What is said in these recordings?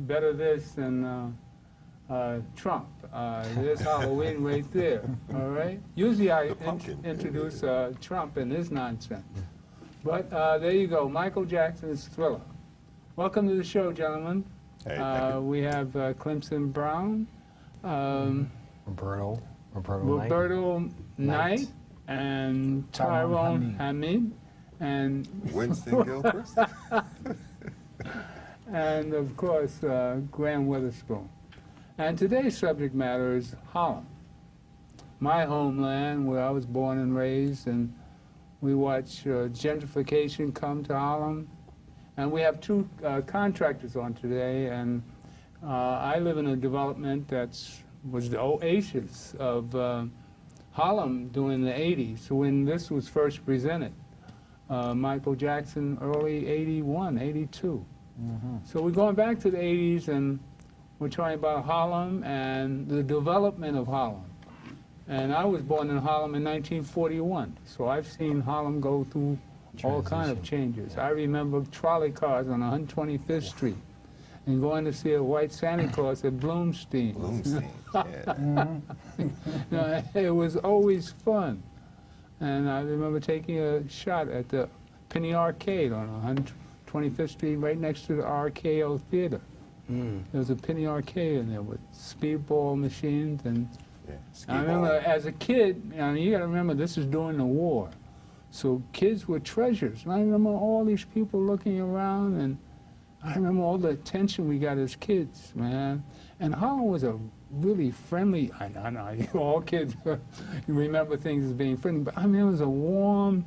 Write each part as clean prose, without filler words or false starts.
better this than Trump. There's Halloween right there, all right? Usually I introduce Trump and his nonsense. But there you go, Michael Jackson's Thriller. Welcome to the show, gentlemen. Hey, We have Clemson Brown, Roberto Knight, and Tyrone Hamid, and Winston Gilchrist. and of course Graham Witherspoon. And today's subject matter is Harlem, my homeland where I was born and raised, and we watch gentrification come to Harlem. And we have two contractors on today, and I live in a development was the oasis of Harlem during the 80s, when this was first presented. Michael Jackson, early 81, 82. So we're going back to the 80s, and we're talking about Harlem and the development of Harlem. And I was born in Harlem in 1941, so I've seen Harlem go through all kinds of changes. I remember trolley cars on 125th Street and going to see a white Santa Claus at Bloomstein's. Yeah. It was always fun. And I remember taking a shot at the Penny Arcade on 125th Street, right next to the RKO Theater. There was a Penny Arcade in there with speedball machines. And I remember as a kid, you got to remember this is during the war. So kids were treasures. And I remember all these people looking around, and I remember all the attention we got as kids, man. And Harlem was a really friendly, I know, all kids remember things as being friendly, but I mean, it was a warm,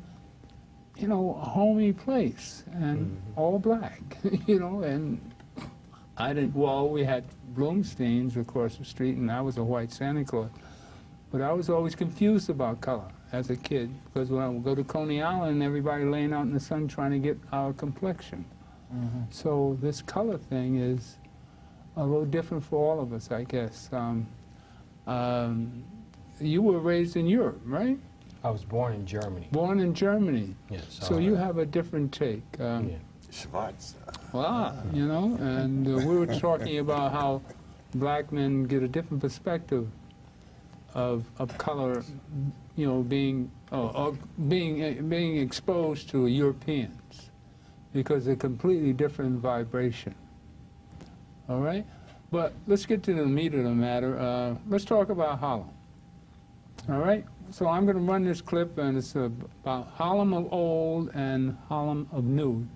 homey place, and all black, and we had Bloomstein's across the street, and I was a white Santa Claus. But I was always confused about color as a kid, because when I would go to Coney Island, everybody laying out in the sun trying to get our complexion. So this color thing is a little different for all of us, I guess. You were raised in Europe, right? I was born in Germany. Born in Germany. Yes. So you have a different take. Schwarz. And we were talking about how black men get a different perspective of color, being exposed to Europeans, because they're completely different vibration. All right? But let's get to the meat of the matter. Let's talk about Harlem. All right? So I'm going to run this clip, and it's about Harlem of old and Harlem of new.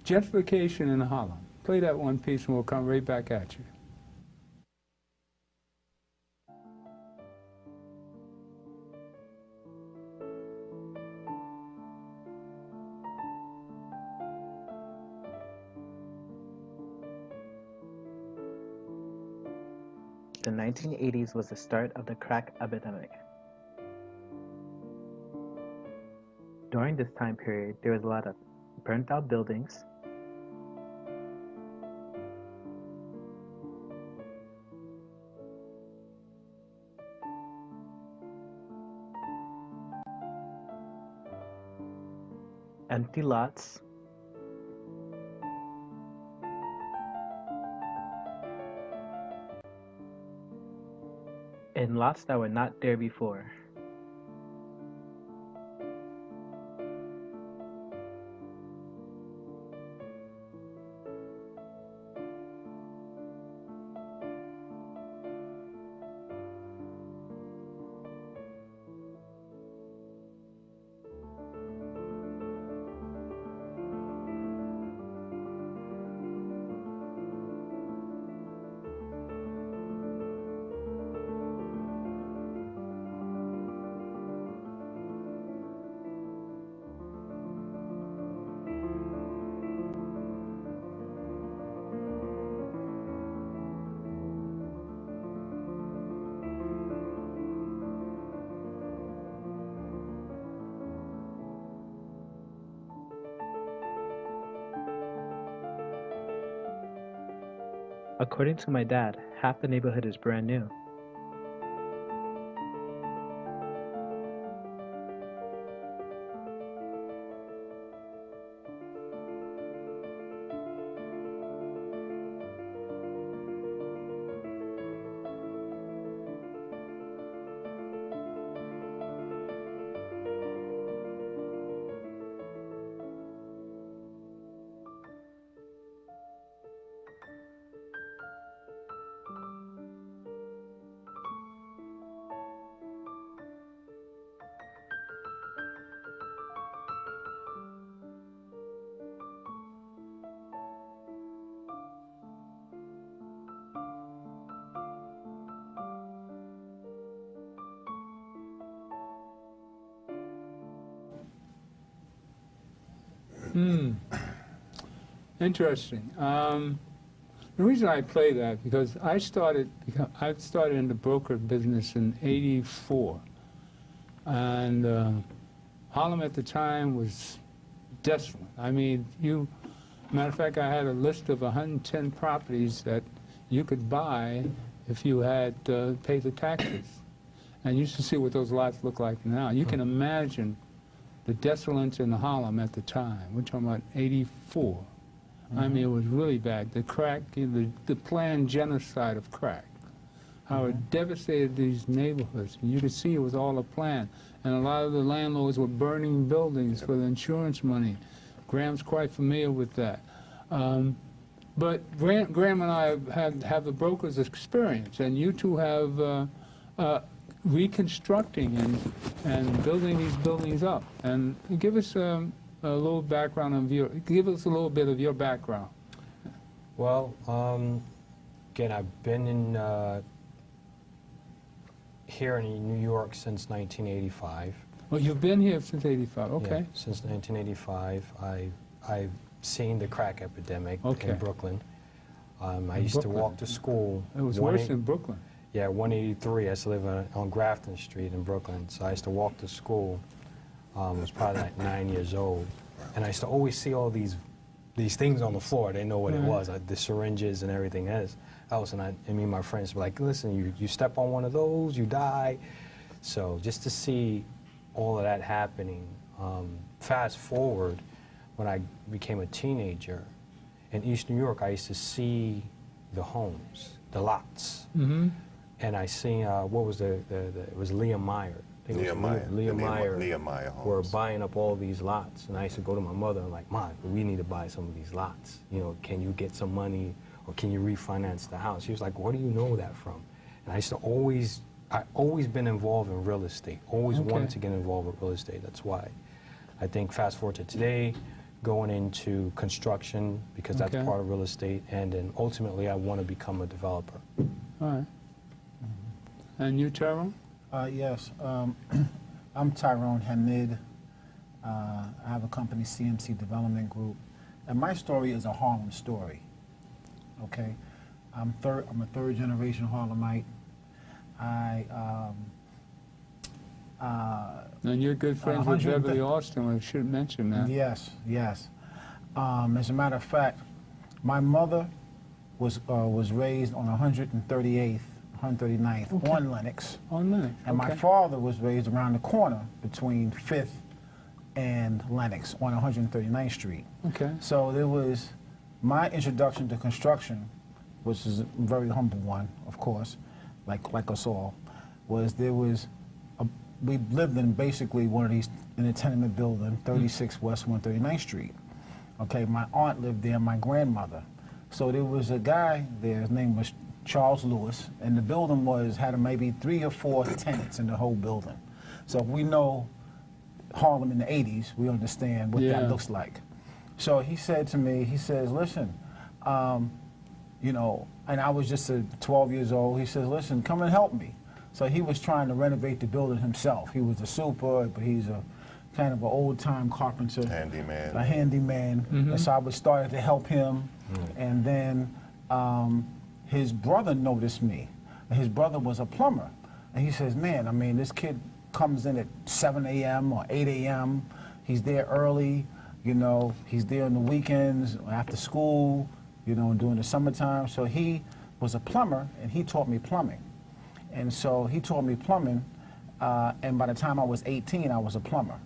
Gentrification in Harlem. Play that one piece, and we'll come right back at you. The 1980s was the start of the crack epidemic. During this time period, there was a lot of burnt out buildings, empty lots, and lots that were not there before. According to my dad, half the neighborhood is brand new. Interesting. The reason I play that because I started in the broker business in '84, and Harlem at the time was desolate. I mean, matter of fact, I had a list of 110 properties that you could buy if you had paid the taxes, and you should see what those lots look like now. You can imagine the desolence in Harlem at the time. We're talking about '84. I mean, it was really bad. The crack, the planned genocide of crack, how it devastated these neighborhoods. And you could see it was all a plan. And a lot of the landlords were burning buildings for the insurance money. Graham's quite familiar with that. But Graham and I have the broker's experience, and you two have reconstructing and building these buildings up. And give us a little background of give us a little bit of your background. Well, again, I've been in here in New York since 1985. Well, you've been here since '85. Okay. Yeah, since 1985, I've seen the crack epidemic in Brooklyn. I used to walk to school. It was worse in Brooklyn. Yeah, 183. I used to live on Grafton Street in Brooklyn. So I used to walk to school. I was probably like 9 years old, and I used to always see all these things on the floor. I didn't know what it was, the syringes and everything else. And me and my friends were like, listen, you step on one of those, you die. So just to see all of that happening, fast forward, when I became a teenager, in East New York, I used to see the homes, the lots. And I seen, what was it was Leah Meyer. Nehemiah Homes were buying up all these lots, and I used to go to my mother and like, Mom, we need to buy some of these lots. You know, can you get some money, or can you refinance the house? She was like, where do you know that from? And I used to always been involved in real estate. Always wanted to get involved with real estate. That's why I think fast forward to today, going into construction because that's part of real estate, and then ultimately I want to become a developer. All right. And you, Tyrone? Yes, I'm Tyrone Hamid. I have a company, CMC Development Group, and my story is a Harlem story. Okay, I'm a third generation Harlemite. And you're good friends with Beverly Austin. We should mention that. Yes, yes. As a matter of fact, my mother was raised on 138th. 139th on Lenox. On Lenox. And my father was raised around the corner between 5th and Lenox on 139th Street. Okay. So there was my introduction to construction, which is a very humble one, of course, like us all, was we lived in basically one of these, in a tenement building, 36 West 139th Street. Okay, my aunt lived there, my grandmother. So there was a guy there, his name was Charles Lewis, and the building had maybe 3 or 4 tenants in the whole building. So if we know Harlem in the 80s, we understand what that looks like. So he said to me, he says, listen, you know, and I was just 12 years old, he says, listen, come and help me. So he was trying to renovate the building himself. He was a super, but he's a kind of an old-time carpenter. Handyman. A handyman. And so I started to help him, and then his brother noticed me. His brother was a plumber. And he says, man, I mean, this kid comes in at 7 a.m. or 8 a.m. He's there early, you know, he's there on the weekends, after school, you know, during the summertime. So he was a plumber, and he taught me plumbing. And so he taught me plumbing, and by the time I was 18, I was a plumber,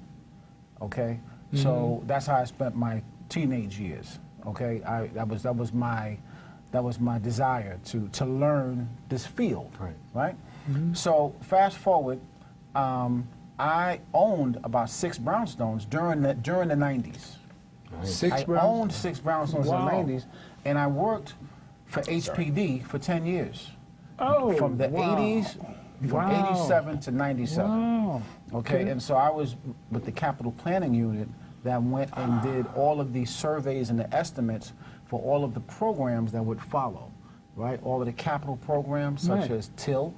okay? So that's how I spent my teenage years, okay? That was my desire to learn this field, right? So fast forward, I owned about 6 brownstones during the 90s. I owned 6 brownstones in the 90s, and I worked for HPD for 10 years. Oh, from the 80s, from 87 to 97. Wow. Okay, and so I was with the capital planning unit that went and did all of these surveys and the estimates for all of the programs that would follow, right? All of the capital programs such as TIL,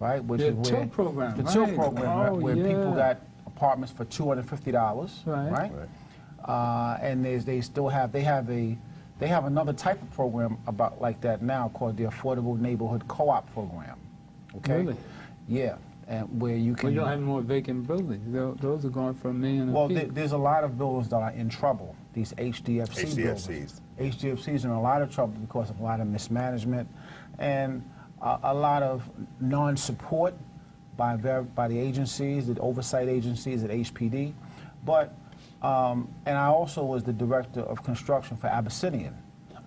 right? Which The is TIL where program, the TIL right. program, right? Oh, Where yeah. people got apartments for $250, right? and they have another type of program about like that now called the Affordable Neighborhood Co-op Program. Okay. Really? Yeah, and where you can. We don't have any more vacant buildings. Those are going for $1 million. Well, there's a lot of buildings that are in trouble. These HDFC buildings. HDFCs. HDFCs are in a lot of trouble because of a lot of mismanagement and a lot of non-support by the agencies, the oversight agencies at HPD. But and I also was the director of construction for Abyssinian.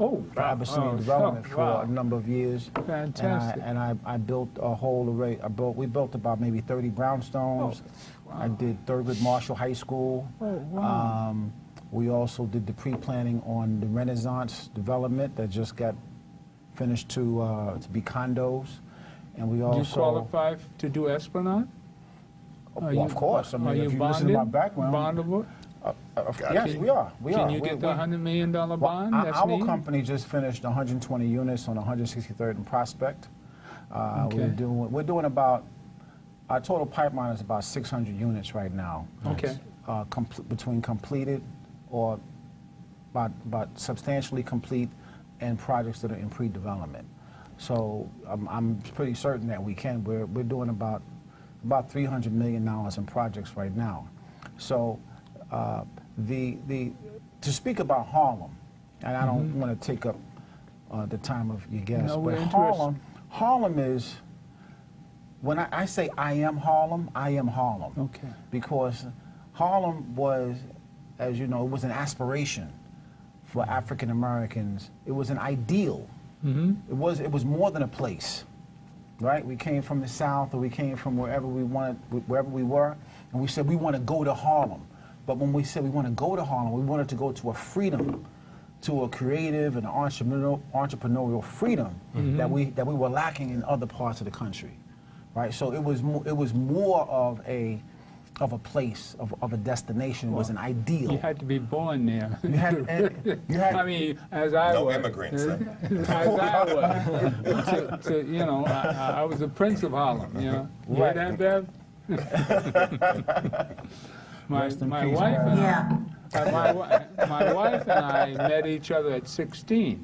Oh, For Abyssinian Development for a number of years. Fantastic. And I built a whole array. We built about maybe 30 brownstones. Oh, wow. I did Thurgood Marshall High School. Oh, wow. We also did the pre-planning on the Renaissance development that just got finished to be condos. And we also... Do you qualify to do Esplanade? Well, of course. I mean, are if you you listen to my bonded? background... Bondable? Yes, we are. Can you get the $100 million bond? That's Our needed? company just finished 120 units on 163rd and Prospect. Okay. We're doing about, our total pipeline is about 600 units right now. Okay. Between completed or about substantially complete and projects that are in pre-development. So I'm pretty certain that we can. We're doing about $300 million in projects right now. So to speak about Harlem, and I don't want to take up the time of your guests, No, we're but Harlem is, when I say I am Harlem, I am Harlem. Okay. Because Harlem was, as you know, it was an aspiration for African Americans. It was an ideal. It was more than a place, right? We came from the South, or we came from wherever we were, and we said we want to go to Harlem. But when we said we want to go to Harlem, we wanted to go to a freedom, to a creative and entrepreneurial freedom that we were lacking in other parts of the country, right? So it was more of a place, of a destination. It was an ideal. You had to be born there. You had I mean, as I No was. immigrants, huh? As I was. You know, I was the Prince of Harlem, you know. You hear Right. that, Bev? My Rest in wife peace, and Bev. my wife and I met each other at 16.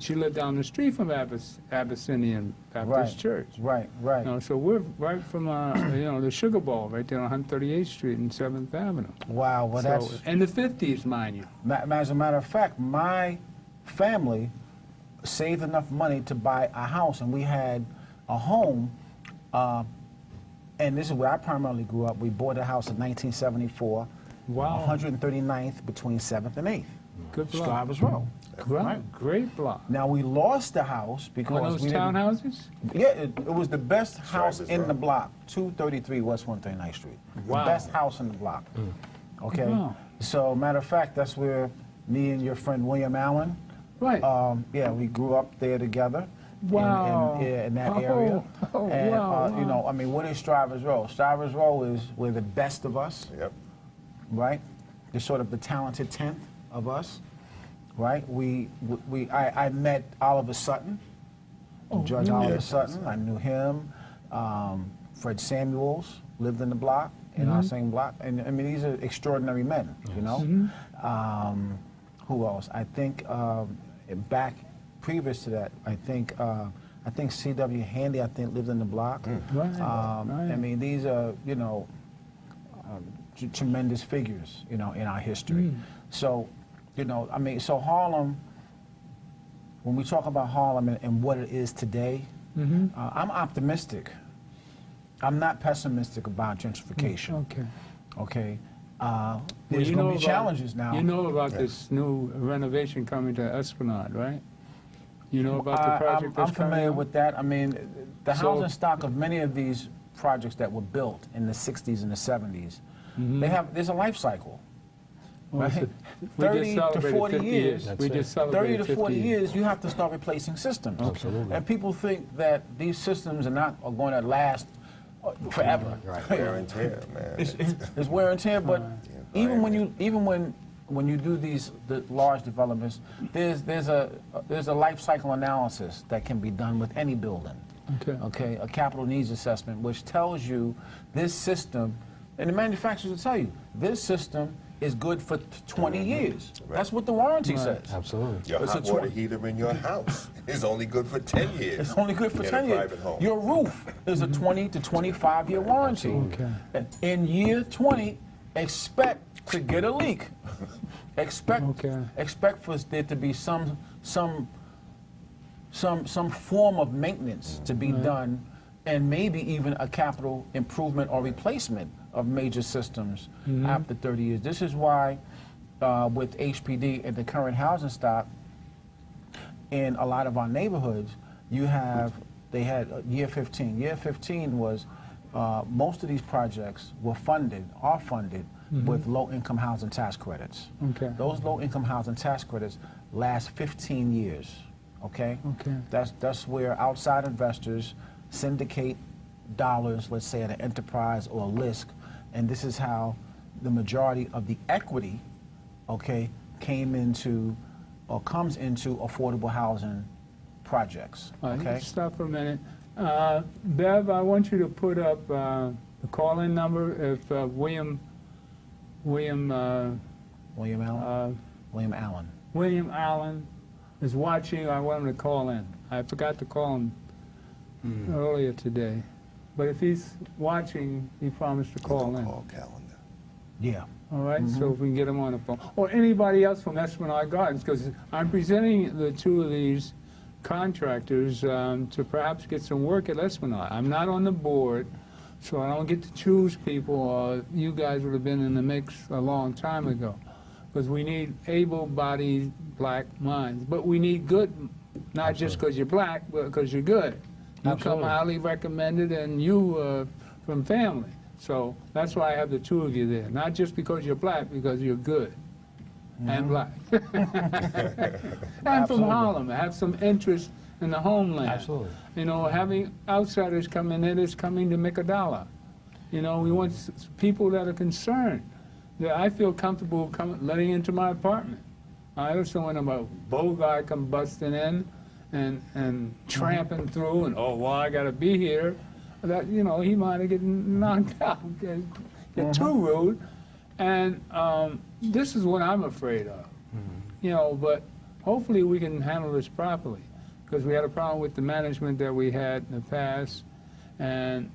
She lived down the street from Abyssinian Baptist Church. Right. You know, so we're right from the Sugar Bowl right there on 138th Street and 7th Avenue. Wow, well, So, that's... in the 50s, mind you. As a matter of fact, my family saved enough money to buy a house, and we had a home, and this is where I primarily grew up. We bought a house in 1974, Wow. 139th between 7th and 8th. Good block. Scribers Row. Great block. Now, we lost the house because One of those we didn't... townhouses? Yeah, it was the best house Scribers in Row. the block, 233 West 139th Street. Wow. The best house in the block. Okay? Wow. So, matter of fact, that's where me and your friend William Allen, Right. yeah, we grew up there together. Wow. In that area. Oh, And, wow. you know, I mean, what is Scribers Row? Scribers Row is where the best of us, Yep. right? The sort of the talented 10th of us, right? I met Oliver Sutton, Judge Oliver Sutton. I knew him. Fred Samuels lived in the block, in our same block. And I mean, these are extraordinary men, you know? Who else? I think back previous to that, I think C.W. Handy, lived in the block. Right. I mean, these are, you know, tremendous figures, you know, in our history. So, you know, I mean, so Harlem, when we talk about Harlem and what it is today, I'm optimistic. I'm not pessimistic about gentrification. Okay. Okay? Well, There's you going know to be about- challenges now. You know about this new renovation coming to Esplanade, right? You know about the project I'm that's coming familiar up? with that. I mean, the So- housing stock of many of these projects that were built in the 60s and the 70s, there's a life cycle. Well, Right? we 30 just to celebrated 40 50 years. We That's just it. 30 celebrated to 40 50 years, you have to start replacing systems. Absolutely. And people think that these systems are going to last forever. Wear and tear, man. It's wear and tear, but even when you do the large developments, there's a life cycle analysis that can be done with any building. Okay. Okay, a capital needs assessment, which tells you this system And the manufacturers will tell you, this system is good for 20 years. Right. That's what the warranty says. Absolutely. Your It's a hot water 20 heater in your house is only good for 10 years. It's only good for in 10 a years. private home. Your roof is a 20 to 25-year warranty. Okay. And in year 20, expect to get a leak. Expect for there to be some form of maintenance to be done, and maybe even a capital improvement or replacement of major systems after 30 years. This is why with HPD and the current housing stock in a lot of our neighborhoods, they had year 15. Year 15 was most of these projects are funded with low-income housing tax credits. Okay. Those low-income housing tax credits last 15 years. Okay. That's where outside investors syndicate dollars, let's say at an enterprise or a LISC, and this is how the majority of the equity, okay, came into or comes into affordable housing projects. All right, Okay. stop for a minute. Bev, I want you to put up the call-in number if William William Allen. William Allen is watching. I want him to call in. I forgot to call him earlier today. But if he's watching, he promised to call in. Call calendar. Yeah. All right, so if we can get him on the phone. Or anybody else from Esplanade Gardens, because I'm presenting the two of these contractors to perhaps get some work at Esplanade. I'm not on the board, so I don't get to choose people. You guys would have been in the mix a long time ago, because we need able-bodied black minds. But we need good, not just because you're black, but because you're good. You Absolutely. come highly recommended, and you from family. So that's why I have the two of you there. Not just because you're black, because you're good and black. And from Harlem, have some interest in the homeland. Absolutely. You know, having outsiders come in there that's coming to make a dollar. You know, we want people that are concerned, that I feel comfortable letting into my apartment. I just don't want a bow guy come busting in and tramping through and, oh, well, I got to be here. That, you know, he might have gotten knocked out, get too rude. And this is what I'm afraid of. You know, but hopefully we can handle this properly, because we had a problem with the management that we had in the past, and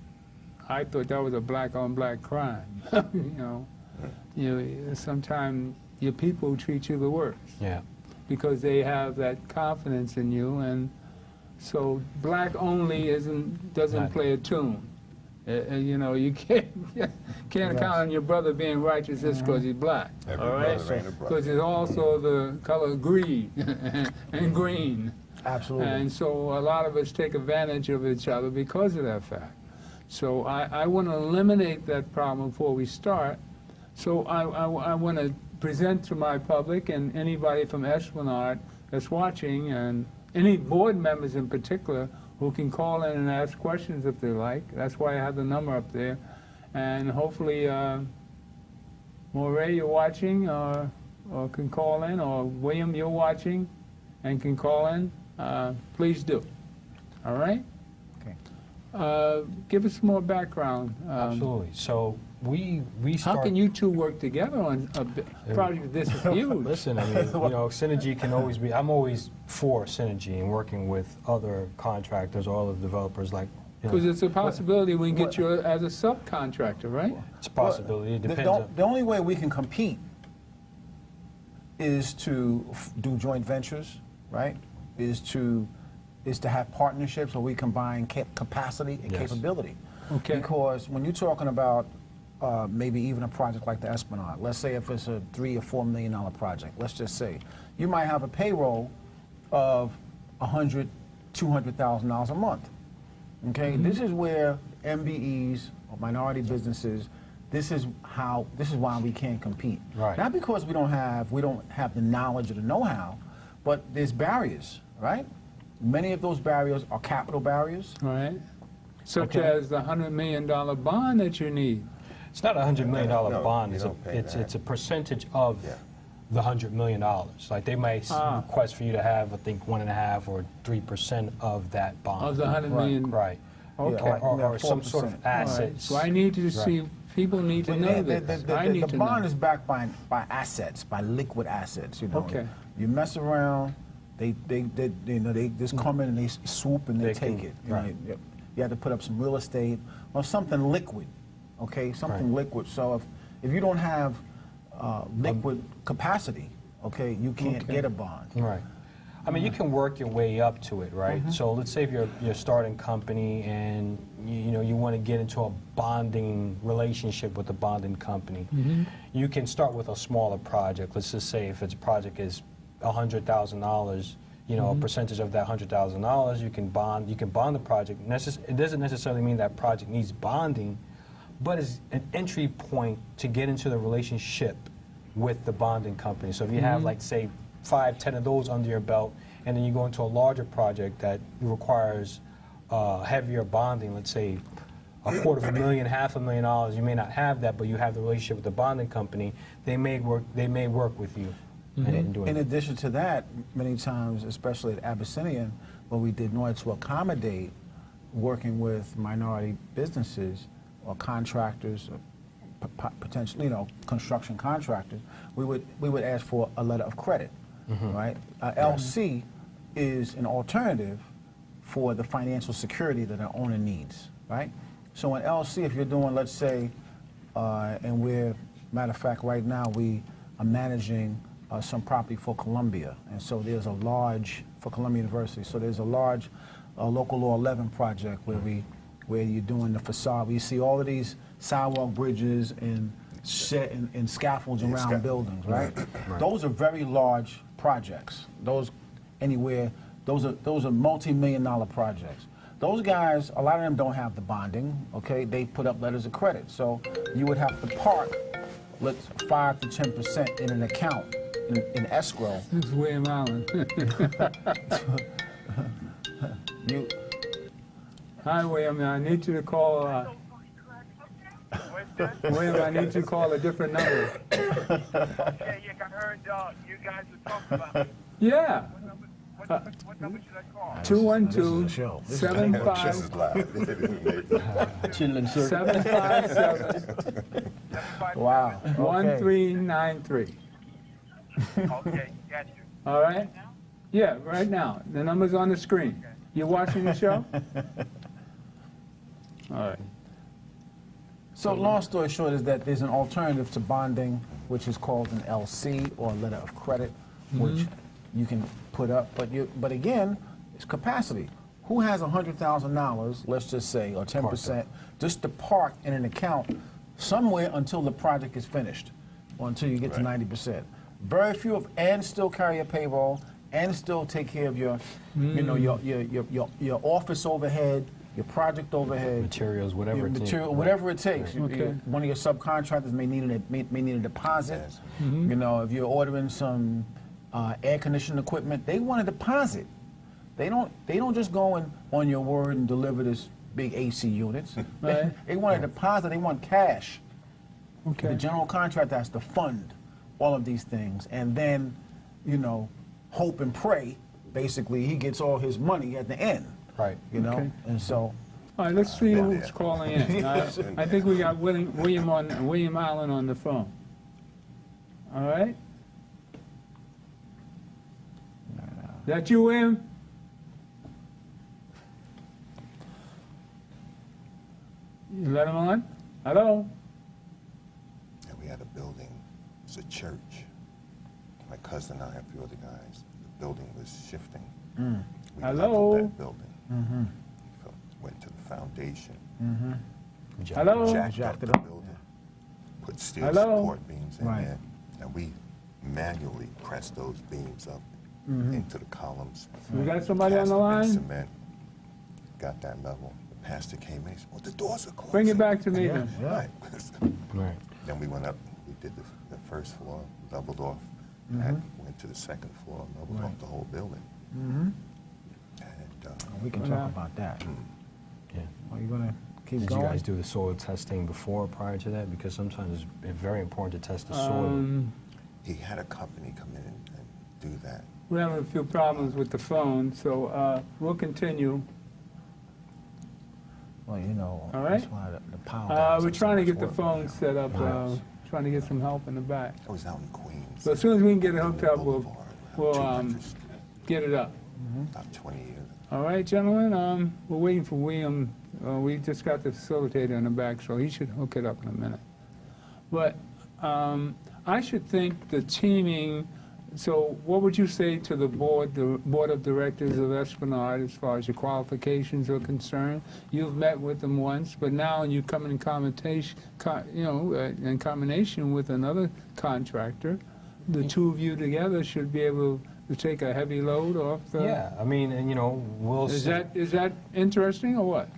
I thought that was a black-on-black crime. You know, sometimes your people treat you the worst. Yeah. Because they have that confidence in you, and so black only doesn't play a tune. You know, you can't count on your brother being righteous just because he's black. Every all right, brother ain't a brother. because it's also the color green and green. Absolutely. And so a lot of us take advantage of each other because of that fact. So I want to eliminate that problem before we start. So I want to present to my public and anybody from Esplanade that's watching, and any board members in particular, who can call in and ask questions if they like. That's why I have the number up there. And hopefully, Moray, you're watching, or can call in, or William, you're watching and can call in. Please do. All right? Okay. Give us more background. Absolutely. So we start. How can you two work together on a project this huge? Listen, I mean, you know, synergy can always be. I'm always for synergy and working with other contractors or other developers. Like, you Because know, it's a possibility we can get you as a subcontractor, right? it's a possibility. It depends. The only way we can compete is to do joint ventures, right? Is to have partnerships where we combine capacity and Yes. capability. Okay. Because when you're talking about maybe even a project like the Esplanade, let's say if it's a $3 or $4 million project, let's just say, you might have a payroll of $100,000, $200,000 a month. Okay, this is where MBEs or minority businesses. This is why we can't compete. Right. Not because we don't have the knowledge or the know-how, but there's barriers, right? Many of those barriers are capital barriers. All right. Such Okay. as the $100 million bond that you need. It's not a $100 million No, bond. you It's don't pay that. it's a percentage of Yeah. the $100 million. Like they might request for you to have, I think, 1.5% or 3% of that bond. Of the $100 million. Right. Okay. Yeah, Or some 4%. sort of All right. assets. So I need to see People need to know this. I need the to bond know. is backed by assets, by liquid assets. You know, Okay. you mess around, they just come in and they swoop and they take it. And right. you have to put up some real estate or something liquid, okay, something liquid. So if you don't have liquid capacity, okay, you can't get a bond. Right. I mean, you can work your way up to it, right? So let's say if you're starting company and you want to get into a bonding relationship with the bonding company, you can start with a smaller project. Let's just say if its project is $100,000, a percentage of that $100,000 you can bond the project. It doesn't necessarily mean that project needs bonding, but it's an entry point to get into the relationship with the bonding company. So if you have, like, say, 5, 10 of those under your belt, and then you go into a larger project that requires heavier bonding, let's say $250,000, $500,000, you may not have that, but you have the relationship with the bonding company, they may work with you. In addition to that, many times, especially at Abyssinian, what we did in order to accommodate working with minority businesses or contractors, or potentially, construction contractors, we would ask for a letter of credit, right? LC is an alternative for the financial security that an owner needs, right? So in LC, if you're doing, let's say, and matter of fact, right now we are managing some property for Columbia, and so there's a large, for Columbia University, so there's a large local law 11 project where you're doing the facade, where you see all of these sidewalk bridges and scaffolds around buildings, right? Those are very large projects. Those are multi-million-dollar projects. Those guys, a lot of them don't have the bonding, okay? They put up letters of credit. So you would have to park, 5 to 10% in an account, in escrow. This is William Allen. Hi, William. I need you to call. William, I need you to call a different number. Okay, yeah, I heard you guys were talking about me. Yeah. What number should I call? 212 This is 75 live. Chilling circle. 757 Wow. 1393. Okay, got you. All right? Yeah, right now. The number's on the screen. You watching the show? All right. So long story short is that there's an alternative to bonding, which is called an LC, or a letter of credit, which you can put up. But again, it's capacity. Who has $100,000, let's just say, or 10%, just to park in an account somewhere until the project is finished, or until you get to 90%? Very few and still carry a payroll, and still take care of your, your office overhead, your project overhead, Materials, whatever whatever it takes. Okay. One of your subcontractors may need a deposit. Yes. If you're ordering some air conditioning equipment, they want a deposit. They don't just go on your word and deliver this big AC units. Right. They want a deposit. They want cash. Okay. The general contractor has to fund all of these things, and then, hope and pray. Basically, he gets all his money at the end. Right. Okay. And so. All right, let's see who's calling in. I think we got William Allen on the phone. All right? Is that you, William? You let him on? Hello? And we had a building, it's a church. My cousin and I, a few other guys, the building was shifting. We Hello? leveled that building. Went to the foundation. Hello? Jacked up the building. Put steel Hello? support beams in there. And we manually pressed those beams up into the columns. We got somebody on Cast the them in line? Cement. Got that level. The pastor came in. He said, well, the doors are closed. Bring it back to me then. Right. Right. Then we went up. We did the first floor, leveled off. And went to the second floor, leveled off the whole building. And We can talk about that. Yeah. Are you going to keep Did going? you guys do the soil testing before or prior to that? Because sometimes it's very important to test the soil. he had a company come in and do that. We're having a few problems with the phone, so we'll continue. Well, you know, All right. that's why the power guys We're have so trying to much get the work phone now. set up, Nice. trying to get some help in the back. I was out in Queens. So as soon as we can get it hooked up, we'll we'll get it up. about 20 years. All right, gentlemen, we're waiting for William. We just got the facilitator in the back, so he should hook it up in a minute. But I should think the teaming, so what would you say to the board of directors of Esplanade as far as your qualifications are concerned? You've met with them once, but now you come in combination, in combination with another contractor. The two of you together should be able to take a heavy load off the... Yeah, I mean, and we'll Is see. that interesting or what?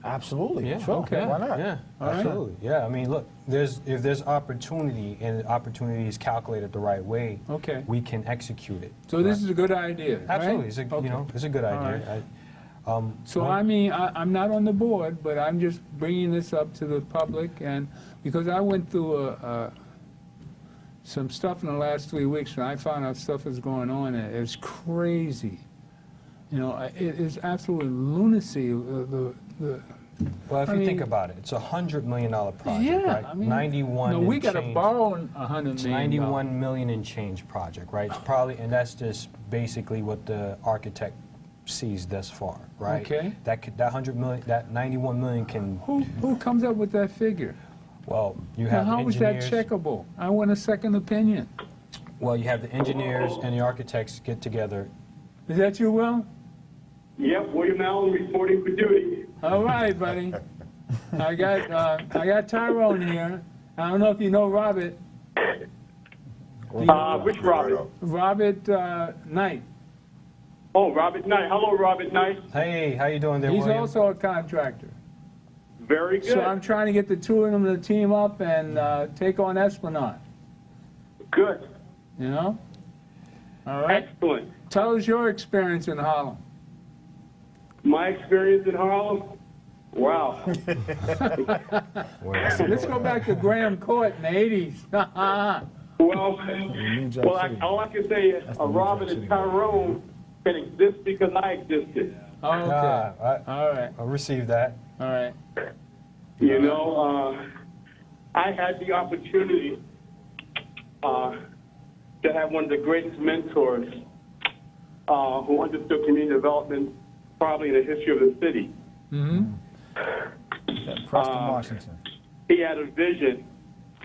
Absolutely. Yeah, Sure. okay. Why not? Yeah, All right. absolutely. Yeah, I mean, look, if there's opportunity and opportunity is calculated the right way, Okay. we can execute it. So this is a good idea, right? Absolutely, it's a, Okay. it's a good All idea. So I mean, I'm not on the board, but I'm just bringing this up to the public, and because I went through some stuff in the last 3 weeks, and I found out stuff is going on, and it's crazy. It is absolute lunacy. Well, if I you think mean- about it, it's $100 million project, Yeah, right? I mean, 91 no, we and got to change. borrow $100 It's million. 91 million and change project, right? It's probably, and that's just basically what the architect sees thus far, right? Okay. That 100 million, that 91 million can, Who comes up with that figure? well, you Now, have how is that engineers. checkable? I want a second opinion. Well, you have the engineers and the architects get together. Is that you, Will? Yep, William Allen reporting for duty. All right, buddy. I got Tyrone here. I don't know if you know Robert. Which Robert? Robert Knight. Oh, Robert Knight. Hello, Robert Knight. Hey, how you doing there, He's William? also a contractor. Very good. So I'm trying to get the two of them to team up and take on Esplanade. Good. You know? All right. Excellent. Tell us your experience in Harlem. My experience in Harlem? Wow. Let's go back to Graham Court in the 80s. Well, New Jack City. all I can say is That's the New Robert Jack and City. Tyrone can exist because I existed. Okay. All right. I received that. All right. You know, I had the opportunity to have one of the greatest mentors who understood community development probably in the history of the city. Mm-hmm. Preston Washington. He had a vision.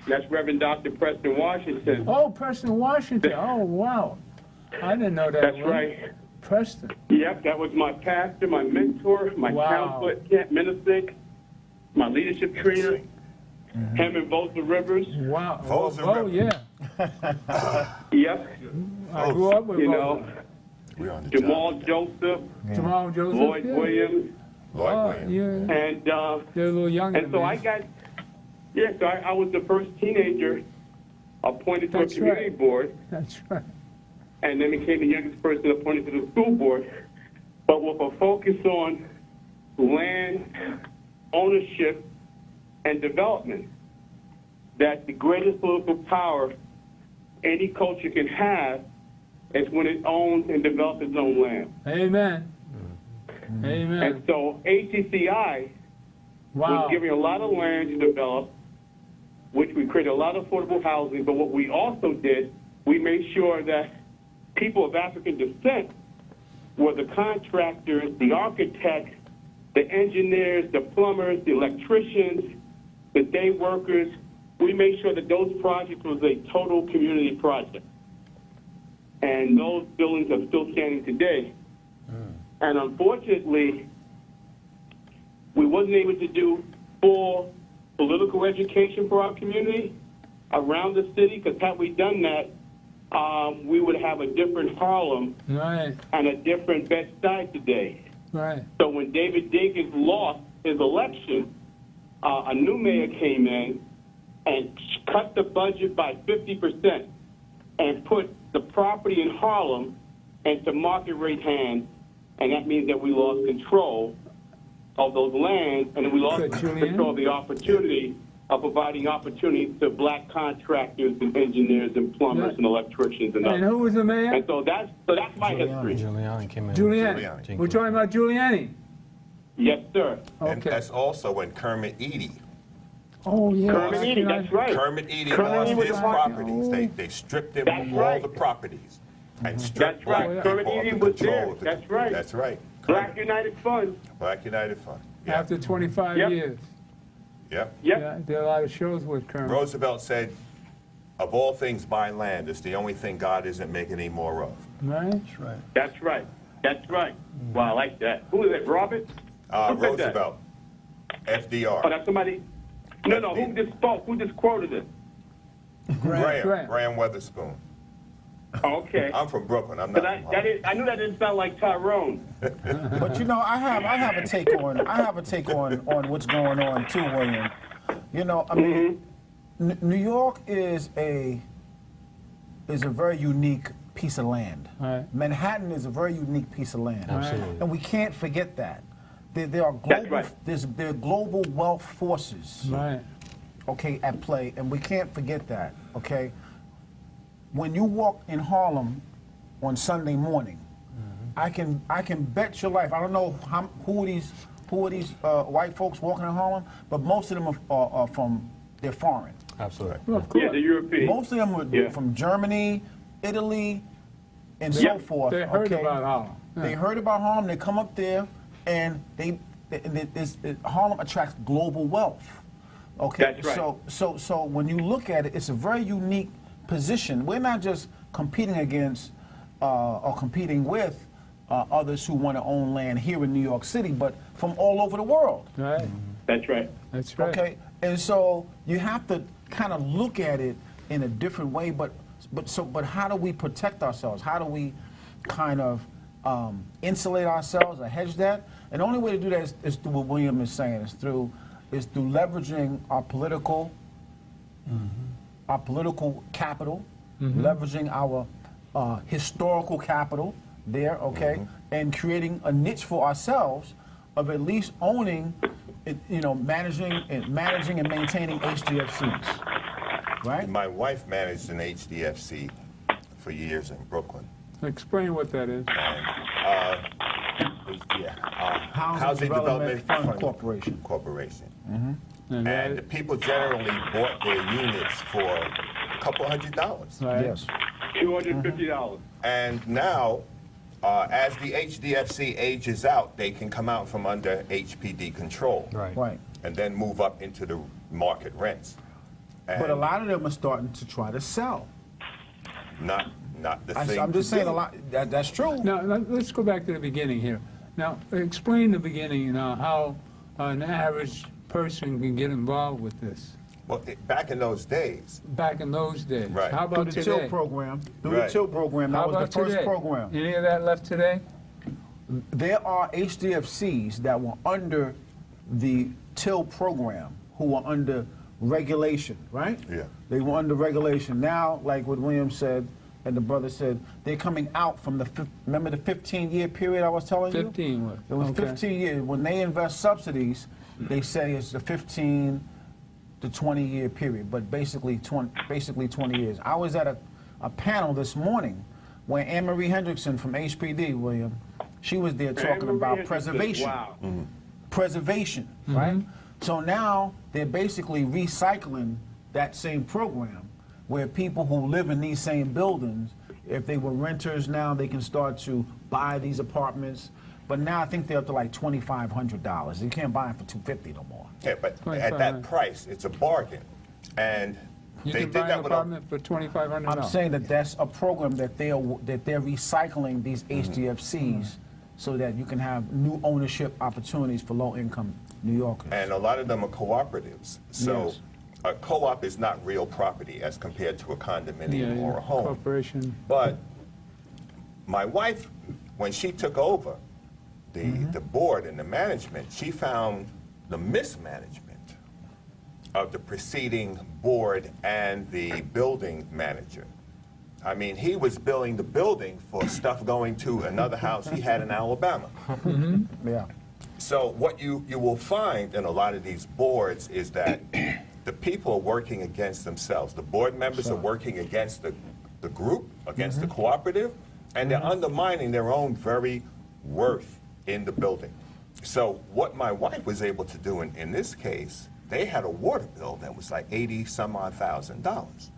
That's Reverend Dr. Preston Washington. Oh, Preston Washington. Oh, wow. I didn't know that. That's Will. right. Preston. Yep, that was my pastor, my mentor, my Wow. counselor at Camp Minnesink, my leadership trainer, him and both the Rivers. Wow. Folsom Oh, River. yeah. Yep, I grew up with you both know, of them. We're on the Jamal job. Joseph, Jamal Joseph. Lloyd yeah. Williams, Lloyd Oh, Williams. yeah. and They're a little younger and than so me. I got, so I was the first teenager appointed to That's a community right. board, That's right. and then became the youngest person appointed to the school board, but with a focus on land ownership and development. That the greatest political power any culture can have is when it owns and develops its own land. Amen. Amen. And so ACCI Wow. was giving a lot of land to develop, which we created a lot of affordable housing, but what we also did, we made sure that people of African descent were the contractors, the architects, the engineers, the plumbers, the electricians, the day workers. We made sure that those projects was a total community project. And those buildings are still standing today. And unfortunately, we wasn't able to do full political education for our community around the city, because had we done that, we would have a different Harlem Right. and a different Bed-Stuy today. Right. So when David Diggins lost his election, a new mayor came in and cut the budget by 50% and put the property in Harlem into market rate hands, and that means that we lost control of those lands, and we lost Good, Julian. control of the opportunity of providing opportunities to black contractors and engineers and plumbers Yeah. and electricians and And others. who was the mayor? And so that's my history. Giuliani came in. Giuliani. Giuliani. We're talking about Giuliani. Yes, sir. And Okay. that's also when Kermit Eady. Oh, yeah. Kermit Eady, that's right. Kermit Eady Kermit lost Eady was his the one- properties. They stripped him That's of all right. the properties and stripped That's black right. people Kermit of Eady the was control there. of the That's right. That's right. Black Kermit. United Fund. Black United Fund. Yeah. After 25 Yep. years. Yep. Yep. Yeah, did a lot of shows with Kermit. Roosevelt said, of all things, buy land. It's the only thing God isn't making any more of. Right? That's right. That's right. That's right. Wow, I like that. Who is it, Robert? Who said that? Roosevelt. FDR. Oh, that's somebody? No, who just spoke? Who just quoted it? Graham. Graham Weatherspoon. Oh, okay. I'm from Brooklyn. I'm not But from Harlem. I knew that didn't sound like Tyrone. But you know, I have a take on what's going on too, William. You know, I mean, New York is a very unique piece of land. Right. Manhattan is a very unique piece of land. Absolutely. And we can't forget that. There are That's global right. there are global wealth forces, Right. okay, at play, and we can't forget that, okay? When you walk in Harlem on Sunday morning, I can bet your life. I don't know who are these white folks walking in Harlem, but most of them are from, they're foreign. Absolutely. Well, of course. Yeah, the European. Most of them are Yeah. from Germany, Italy, and Yeah. so forth. They heard okay? about Harlem. Yeah. They heard about Harlem. They come up there, and Harlem attracts global wealth. Okay, That's right. So when you look at it, it's a very unique position. We're not just competing against or competing with others who want to own land here in New York City, but from all over the world. Right. That's right. That's right. Okay, and so you have to kind of look at it in a different way. But how do we protect ourselves? How do we kind of insulate ourselves or hedge that? And the only way to do that is through what William is saying. Is through leveraging our political capital, leveraging our historical capital there, okay, and creating a niche for ourselves of at least owning, managing and maintaining HDFCs, right? My wife managed an HDFC for years in Brooklyn. Explain what that is. Housing Development Fund Corporation. And the people generally bought their units for a couple $100. Right. Yes. $250. And now, as the HDFC ages out, they can come out from under HPD control. Right. Right. And then move up into the market rents. And But a lot of them are starting to try to sell. not the thing. I'm just to saying do. a lot. That's true. Now, let's go back to the beginning here. Now, explain the beginning, how an average person can get involved with this. Well, back in those days, Back in those days. Right. How Through about the today? TIL program. Through Right. the TIL program. That How was about the first today? program. Any of that left today? There are HDFCs that were under the TIL program who were under regulation, right? Yeah. They were under regulation. Now, like what William said and the brother said, they're coming out from remember the 15-year period I was telling you? 15 was. It was Okay. 15 years. When they invest subsidies, they say it's a 15 to 20-year period, but basically 20 years. I was at a panel this morning where Anne-Marie Hendrickson from HPD, William, she was there talking Anne-Marie about Hendrickson, preservation. wow. Preservation, right? So now they're basically recycling that same program where people who live in these same buildings, if they were renters now, they can start to buy these apartments. But now I think they're up to like $2,500. You can't buy them for $250 no more. yeah, but at that price, it's a bargain. And You they can did buy that an with apartment for $2,500. I'm saying that that's a program that they're recycling these HDFCs so that you can have new ownership opportunities for low-income New Yorkers. and a lot of them are cooperatives. So Yes. a co-op is not real property as compared to a condominium or a home. Corporation. But my wife, when she took over the board and the management, she found the mismanagement of the preceding board and the building manager. I mean, he was billing the building for stuff going to another house he had in Alabama. Yeah. So what you will find in a lot of these boards is that the people are working against themselves. The board members are working against the group, against the cooperative, and they're undermining their own very worth in the building. So what my wife was able to do in this case, they had a water bill that was like 80 some odd $1,000.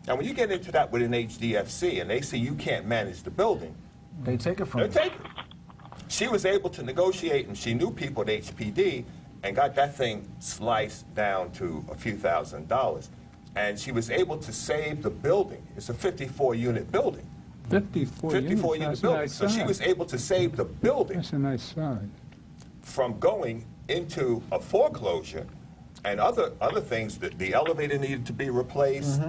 And when you get into that with an HDFC and they see you can't manage the building, They take it from they you. take it. She was able to negotiate, and she knew people at HPD, and got that thing sliced down to a few $1,000s. And she was able to save the building. It's a 54-unit building. 54 54 units, unit that's a building. nice So she size. was able to save the building That's a nice size. from going into a foreclosure and other things. That the elevator needed to be replaced.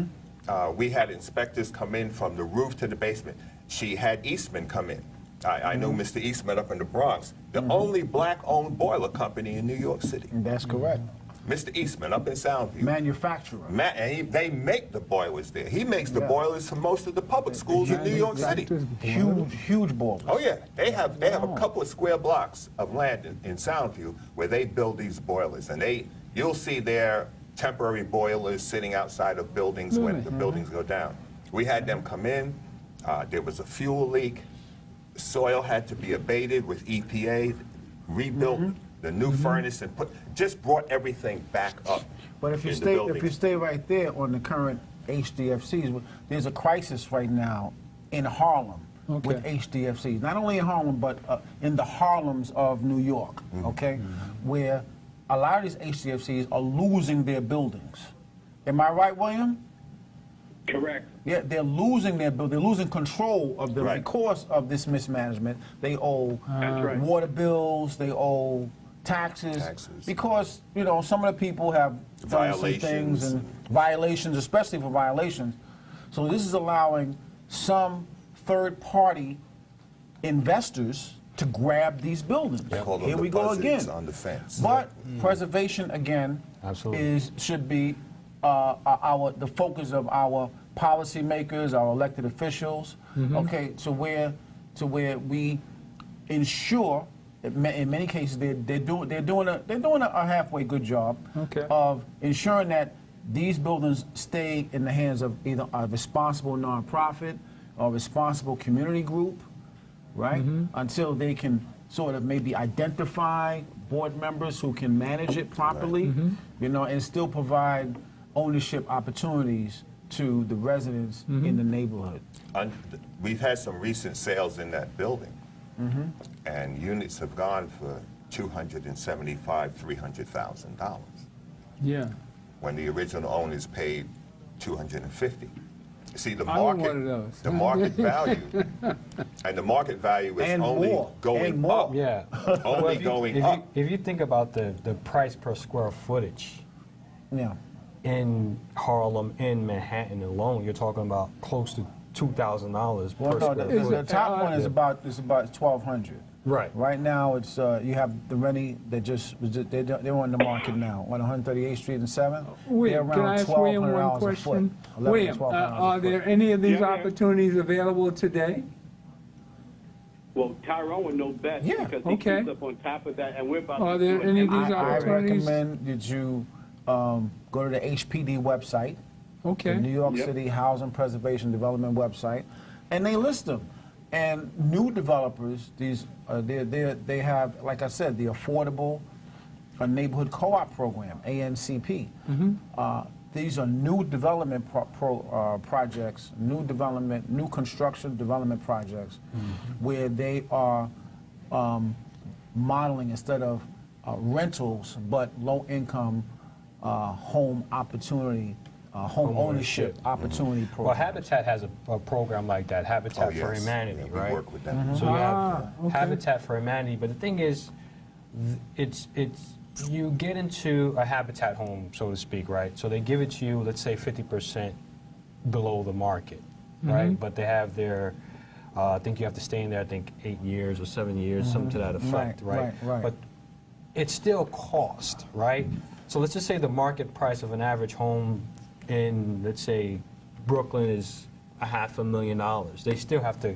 We had inspectors come in from the roof to the basement. She had Eastman come in. I know Mr. Eastman up in the Bronx, the only black-owned boiler company in New York City. That's correct. Mr. Eastman up in Soundview. Manufacturer. And they make the boilers there. He makes the Yeah. boilers for most of the public schools in New York City. Huge boilers. Oh yeah, they have a couple of square blocks of land in Soundview where they build these boilers, and you'll see their temporary boilers sitting outside of buildings when the buildings go down. We had them come in. There was a fuel leak. Soil had to be abated with EPA, rebuilt the new furnace, and just brought everything back up. But if you in the stay building. right there on the current HDFCs, there's a crisis right now in Harlem with Okay. HDFCs. Not only in Harlem, but in the Harlems of New York. Okay, where a lot of these HDFCs are losing their buildings. Am I right, William? Correct. Yeah, they're losing their bill. They're losing control of them Right. because of this mismanagement. They owe That's right. water bills. They owe taxes. Because some of the people have done some things Violations. and violations, especially for violations. So this is allowing some third-party investors to grab these buildings. They call them Here the we go buzzards again. on the fence. But preservation again Absolutely. should be the focus of our policymakers, our elected officials. Okay, to where we ensure that in many cases they're doing a halfway good job of ensuring that these buildings stay in the hands of either a responsible nonprofit or responsible community group, right? Until they can sort of maybe identify board members who can manage it properly, and still provide ownership opportunities to the residents in the neighborhood. We've had some recent sales in that building, and units have gone for $275,000, $300,000. Yeah. When the original owners paid $250,000. See, the I want market, one of those. the market value, and the market value is And only more, going and more. up. Yeah. Only going up. If you think about the price per square footage Yeah. in Harlem, in Manhattan alone, you're talking about close to $2,000 Well, per no, square the foot. top one is about $1,200. Right. Right now, it's you have the Rennie that they're on the market now on 138th Street and 7th. They're William, can I around ask William one $1,200 a foot. question? 11 to William, $1,200 a are foot. there any of these Yeah, yeah. opportunities available today? Well, Tyrone would know best Yeah, because he okay. keeps up on top of that, and we're about Are to there do any it. of these I opportunities? recommend that you go to the HPD website, Okay. the New York Yep. City Housing Preservation Development website, and they list them. And new developers, they have, like I said, the Affordable Neighborhood Co-op Program, ANCP. These are new development projects, new construction development projects, where they are modeling instead of rentals, but low-income home opportunity, home ownership opportunity program. Well, Habitat has a program like that, Habitat Oh, for yes. Humanity, Yeah, we right? work with them. So you have okay. Habitat for Humanity, but the thing is, you get into a Habitat home, so to speak, right? So they give it to you, let's say 50% below the market, right? But they have their, I think you have to stay in there, I think 8 years or 7 years, something to that effect, right? Right. But it's still cost, right? So let's just say the market price of an average home in, let's say, Brooklyn is $500,000. They still have to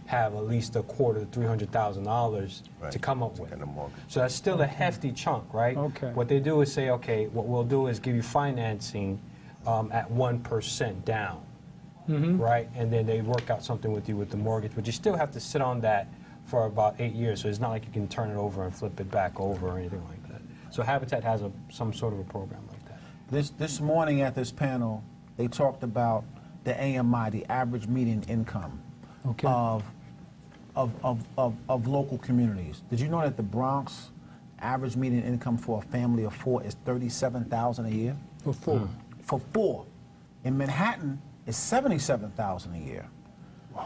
have at least $250,000 to $300,000 to Right. come up with. And the mortgage. So that's still a hefty chunk, right? Okay. What they do is say, okay, what we'll do is give you financing at 1% down, right? And then they work out something with you with the mortgage, but you still have to sit on that for about 8 years, so it's not like you can turn it over and flip it back over or anything like that. So Habitat has some sort of a program like that. This morning at this panel, they talked about the AMI, the average median income Okay. of local communities. Did you know that the Bronx average median income for a family of 4 is $37,000 a year? For 4. For 4. In Manhattan, it's $77,000 a year.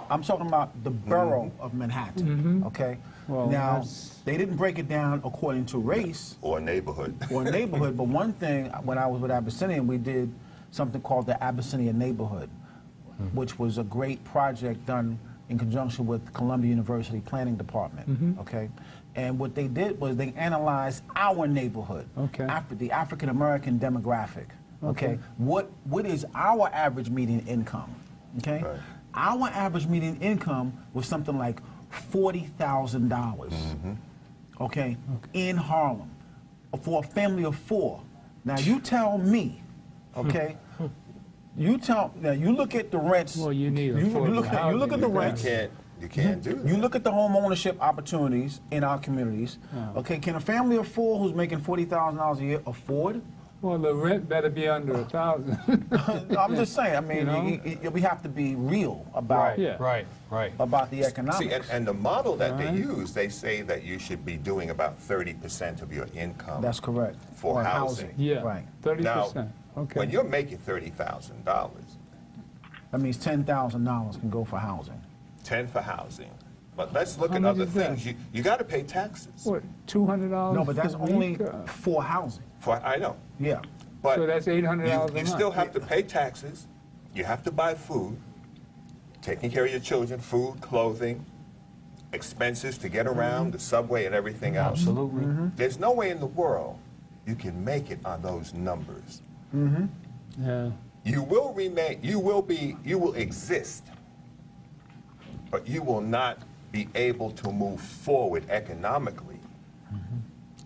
I'm talking about the borough of Manhattan, okay? Well, now, that's- they didn't break it down according to race Or neighborhood. or neighborhood, but one thing, when I was with Abyssinian, we did something called the Abyssinian Neighborhood, which was a great project done in conjunction with Columbia University Planning Department, okay? And what they did was they analyzed our neighborhood, Okay. the African American demographic, okay? What is our average median income, okay? Right. Our average median income was something like $40,000, okay, in Harlem, for a family of 4. Now you tell me, okay, you look at the rents. Well, you need you affordable look at housing. the You rents. You can't do that. You look at the home ownership opportunities in our communities. Okay, can a family of 4 who's making $40,000 a year afford? Well, the rent better be under 1,000. I'm just saying. I mean, You know? we have to be real about Yeah. Right. about the economics. See, and the model that they Right. use, they say that you should be doing about 30% of your income. That's correct. For On housing. Yeah, Right. 30%. Now, Okay. when you're making $30,000, That means $10,000 can go for housing. 10 for housing, but let's look How at much other is that? things. You got to pay taxes. What, $200 No, but that's a only week? for housing. I know, Yeah. but So that's $800 a you month. still have to pay taxes. You have to buy food, taking care of your children, food, clothing, expenses to get around, the subway and everything else. Absolutely. There's no way in the world you can make it on those numbers. Yeah. You will remain, you will exist, but you will not be able to move forward economically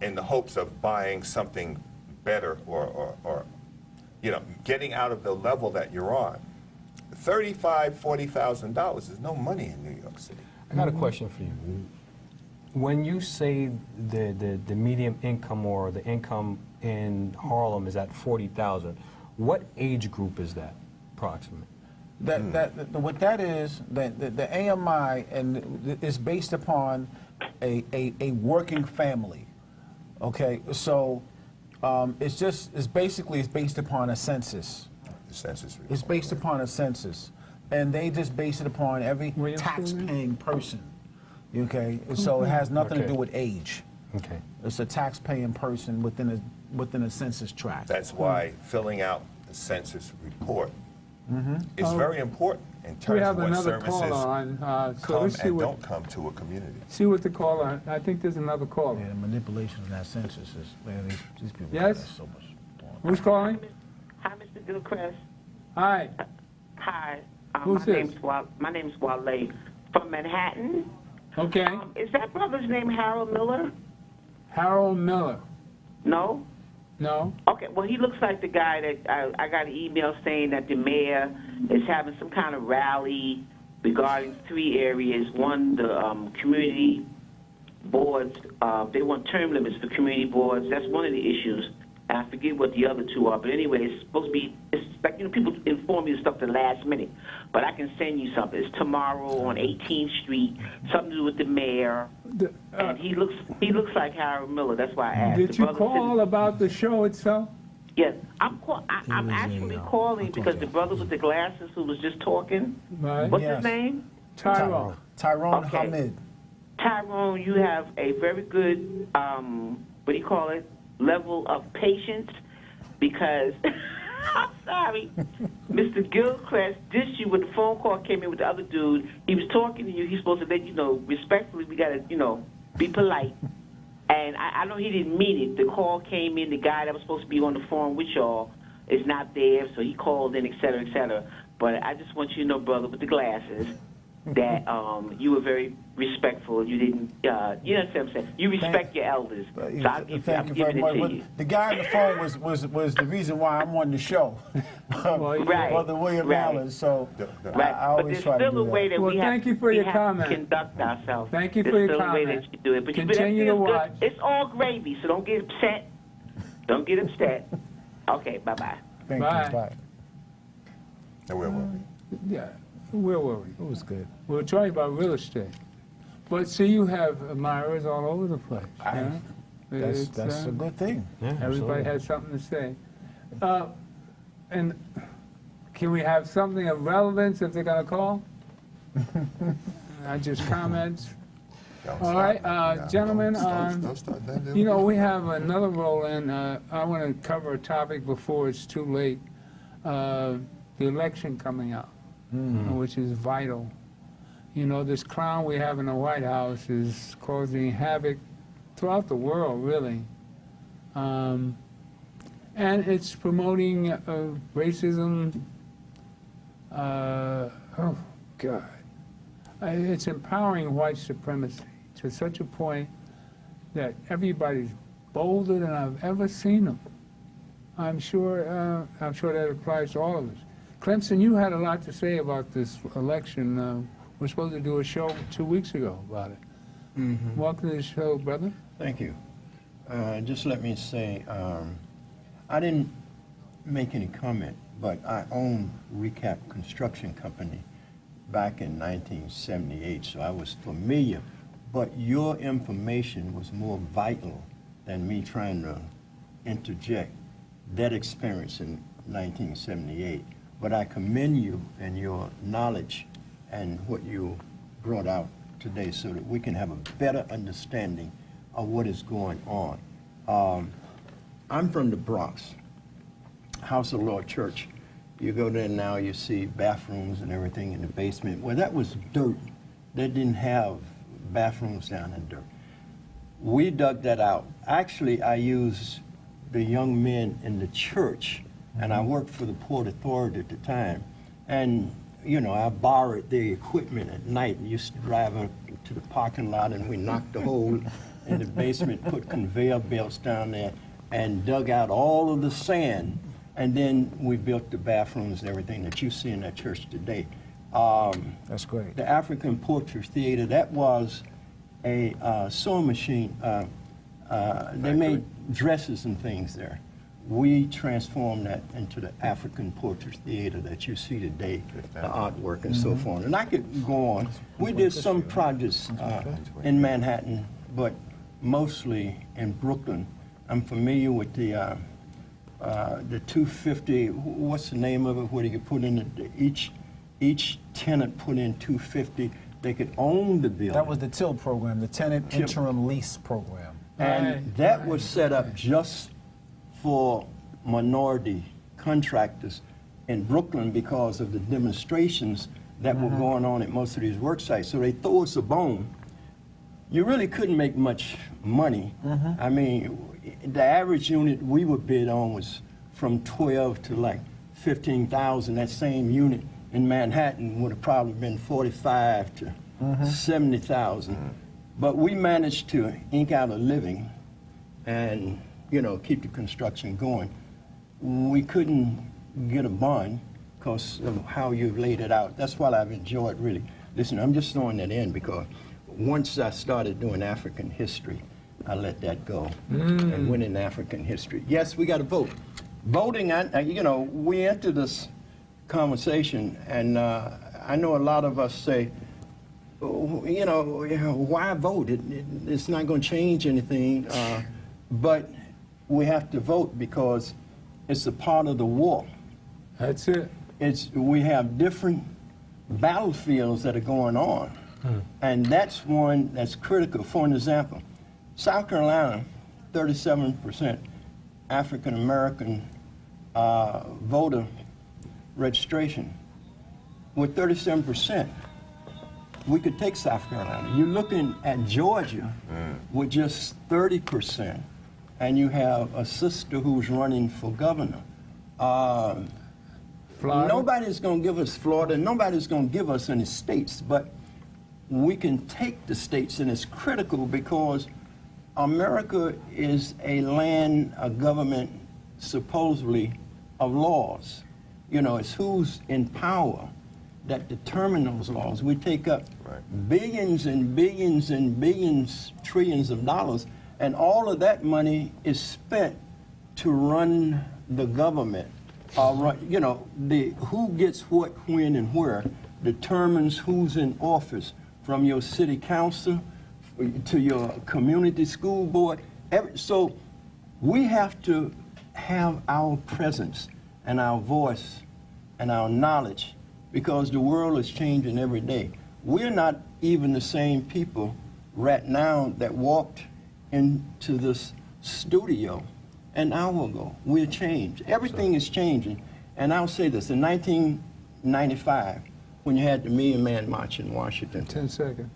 in the hopes of buying something better or getting out of the level that you're on. $35,000, $40,000 is no money in New York City. I got a question for you. When you say the median income or the income in Harlem is at 40,000, what age group is that, approximately? What that is, the AMI is based upon a working family. Okay, so it's based upon a census. The census report. It's based upon a census, and they just base it upon every William tax-paying person. Okay, so it has nothing to Okay. do with age. Okay. It's a tax-paying person within a census tract. That's why filling out the census report is very important in We terms of have what another services caller on, so come let's see and what, don't come to a community. see what the caller, I think there's another caller. Yeah, the manipulation of that census is, man, these people Yes? got so much. Who's calling? Hi, Mr. Gilchrist. Hi. Hi. Who's this? My name's Wale from Manhattan. Okay. Is that brother's name Harold Miller? Harold Miller. No? No? Okay, well, he looks like the guy that I got an email saying that the mayor is having some kind of rally regarding 3 areas. One, the community boards. They want term limits for community boards. That's one of the issues. And I forget what the other 2 are. But anyway, it's supposed to be, it's like, people inform you of stuff the last minute. But I can send you something. It's tomorrow on 18th Street, something to do with the mayor. And he looks like Harold Miller. That's why I asked. Did The you brother call said- about the show itself? Yes, I'm actually calling because the brother with the glasses who was just talking. Right. What's Yes. his name? Tyrone. Tyrone Okay. Hamid. Tyrone, you have a very good, what do you call it, level of patience because, I'm sorry, Mr. Gilchrist dissed you when the phone call came in with the other dude. He was talking to you. He's supposed to let you know, respectfully, we got to, be polite. And I know he didn't mean it. The call came in, the guy that was supposed to be on the phone with y'all is not there, so he called in, et cetera, et cetera. But I just want you to know, brother, with the glasses, that you were very respectful. You didn't, you know what I'm saying? You respect your elders. So I'm Thank you very giving it much. to Well, you. the guy on the phone was the reason why I'm on the show. Right. Brother William Right. Allen. So Right. I But always there's try to still do a way that. that Well, we have, thank you for we your have comment. to conduct ourselves. Thank you There's for your still a way comment. that you do it. But Continue to everything is good. watch. It's all gravy, so don't get upset. Don't get upset. Okay, bye-bye. Thank Bye. you. Bye. Now, where were we? Yeah, where were we? It was good. We were talking about real estate. But see, you have admirers all over the place. I- you know? That's a good thing. Yeah, Everybody has something to say. And can we have something of relevance if they're going to call? Not just comments. Don't All start. right, Yeah, gentlemen, don't start that. You know, we have another role in, I want to cover a topic before it's too late. The election coming up, which is vital. You know, this clown we have in the White House is causing havoc throughout the world, really. And it's promoting racism. Oh, God. It's empowering white supremacy to such a point that everybody's bolder than I've ever seen them. I'm sure that applies to all of us. Clemson, you had a lot to say about this election. We're supposed to do a show 2 weeks ago about it. Welcome to the show, brother. Thank you. Just let me say, I didn't make any comment, but I own Recap Construction Company back in 1978, so I was familiar. But your information was more vital than me trying to interject that experience in 1978. But I commend you and your knowledge and what you brought out today so that we can have a better understanding of what is going on. I'm from the Bronx, House of Lord Church. You go there now, you see bathrooms and everything in the basement. Well, that was dirt. They didn't have bathrooms down in dirt. We dug that out. Actually, I used the young men in the church, and I worked for the Port Authority at the time. And, you know, I borrowed their equipment at night and used to drive up to the parking lot, and we knocked a hole in the basement, put conveyor belts down there, and dug out all of the sand. And then we built the bathrooms and everything that you see in that church today. That's great. The African Portrait Theater, that was a sewing machine. They made dresses and things there. We transformed that into the African Portrait Theater that you see today, the artwork and so forth. And I could go on. We did some projects in Manhattan, but mostly in Brooklyn. I'm familiar with the 250, what's the name of it, where you put in each tenant put in 250, they could own the building. That was the TIL program, the Tenant Interim Lease Program. And that was set up just for minority contractors in Brooklyn because of the demonstrations that were going on at most of these work sites. So they throw us a bone. You really couldn't make much money. I mean, the average unit we would bid on was from 12 to like 15,000. That same unit in Manhattan would have probably been 45 to 70,000. But we managed to ink out a living and, you know, keep the construction going. We couldn't get a bond because of how you've laid it out. That's what I've enjoyed, really. Listen, I'm just throwing that in because once I started doing African history, I let that go and went in African history. Yes, we got to vote. Voting, you know, we enter this conversation, and I know a lot of us say, oh, you know, why vote? It's not going to change anything. But we have to vote because it's a part of the war. That's it. We have different battlefields that are going on, and that's one that's critical. For an example, South Carolina, 37% African American voter registration. With 37%, we could take South Carolina. You're looking at Georgia with just 30%, and you have a sister who's running for governor. Florida? Nobody's going to give us Florida. Nobody's going to give us any states. But we can take the states, and it's critical because America is a land, a government, supposedly, of laws. You know, it's who's in power that determine those laws. We take up billions and billions and billions, trillions of dollars, and all of that money is spent to run the government. You know, who gets what, when, and where determines who's in office, from your city council to your community school board. So we have to have our presence and our voice and our knowledge, because the world is changing every day. We're not even the same people right now that walked into this studio an hour ago. We're changed. Everything is changing. And I'll say this, in 1995, when you had the Million Man March in Washington. 10 seconds.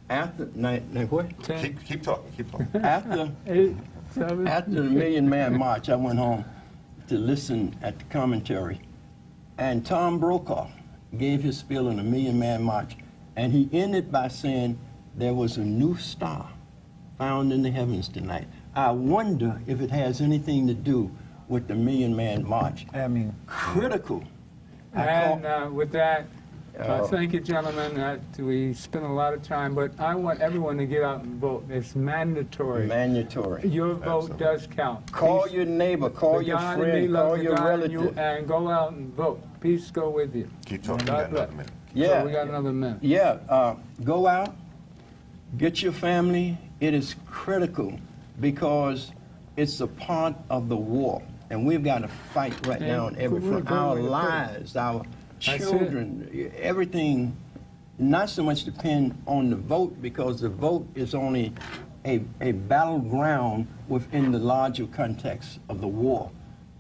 After, what? 10. Keep talking, keep talking. After, 8, 7. after the Million Man March, I went home to listen at the commentary. And Tom Brokaw gave his spiel on the Million Man March. And he ended by saying, there was a new star found in the heavens tonight. I wonder if it has anything to do with the Million Man March. I mean, critical. And with that, thank you, gentlemen. We spent a lot of time, but I want everyone to get out and vote. It's mandatory. Mandatory. Your vote does count. Call your neighbor, call your friend, call your relative. And go out and vote. Peace go with you. Keep talking. We got another minute. Yeah. So we got another minute. Yeah, go out, get your family. It is critical because it's a part of the war. And we've got to fight right now on every front. Our lives, our children, everything, not so much depend on the vote, because the vote is only a battleground within the larger context of the war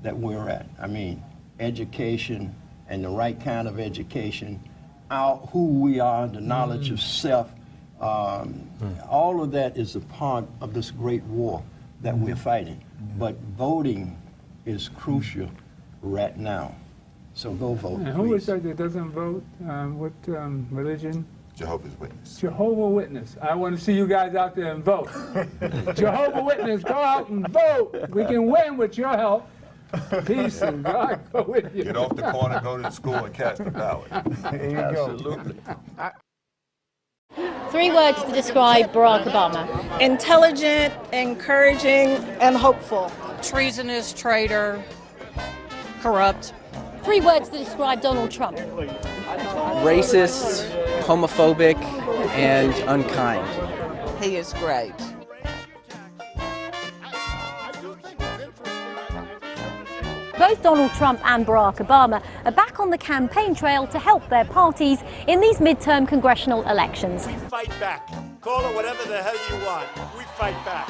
that we're at. I mean, education and the right kind of education, who we are, the knowledge of self, all of that is a part of this great war that we're fighting. But voting is crucial right now. So go vote, and who is that doesn't vote? What religion? Jehovah's Witness. Jehovah Witness. I want to see you guys out there and vote. Jehovah Witness, go out and vote. We can win with your help. Peace and God go with you. Get off the corner, go to the school, and cast a ballot. there you go. Absolutely. 3 words to describe Barack Obama. Intelligent, encouraging, and hopeful. Treasonous, traitor, corrupt. 3 words to describe Donald Trump. Racist, homophobic, and unkind. He is great. Both Donald Trump and Barack Obama are back on the campaign trail to help their parties in these midterm congressional elections. We fight back. Call it whatever the hell you want. We fight back.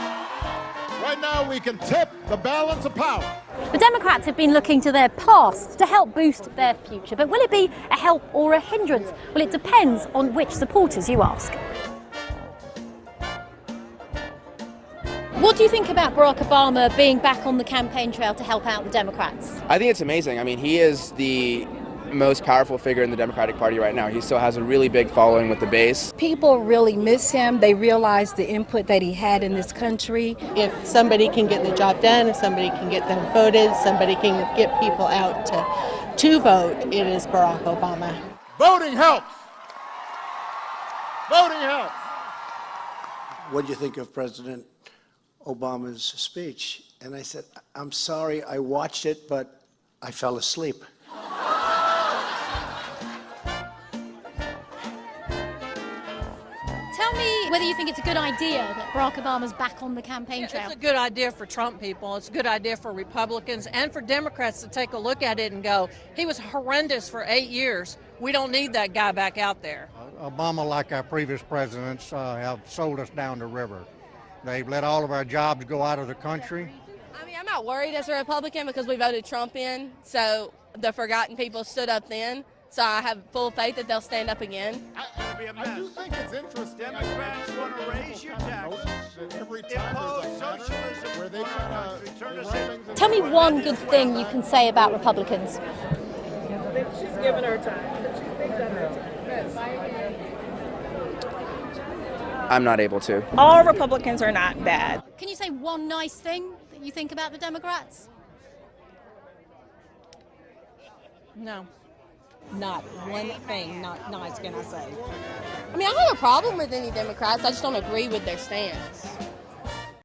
Right now we can tip the balance of power. The Democrats have been looking to their past to help boost their future. But will it be a help or a hindrance? Well, it depends on which supporters you ask. What do you think about Barack Obama being back on the campaign trail to help out the Democrats? I think it's amazing. I mean, he is the most powerful figure in the Democratic Party right now. He still has a really big following with the base. People really miss him. They realize the input that he had in this country. If somebody can get the job done, if somebody can get them voted, somebody can get people out to vote, it is Barack Obama. Voting helps. Voting helps. What do you think of President Obama's speech? And I said, I'm sorry, I watched it, but I fell asleep. Tell me whether you think it's a good idea that Barack Obama's back on the campaign trail. It's a good idea for Trump people. It's a good idea for Republicans and for Democrats to take a look at it and go, he was horrendous for 8 years. We don't need that guy back out there. Obama, like our previous presidents, have sold us down the river. They've let all of our jobs go out of the country. I mean, I'm not worried as a Republican because we voted Trump in, so the forgotten people stood up then. So I have full faith that they'll stand up again. I do think it's interesting. Democrats want to raise your taxes. Every time impose socialism where they Tell me one good thing you can say about Republicans. She's giving her time. She's taking her time. I'm not able to. All Republicans are not bad. Can you say one nice thing that you think about the Democrats? No. Not one thing not nice can I say. I mean, I don't have a problem with any Democrats. I just don't agree with their stance.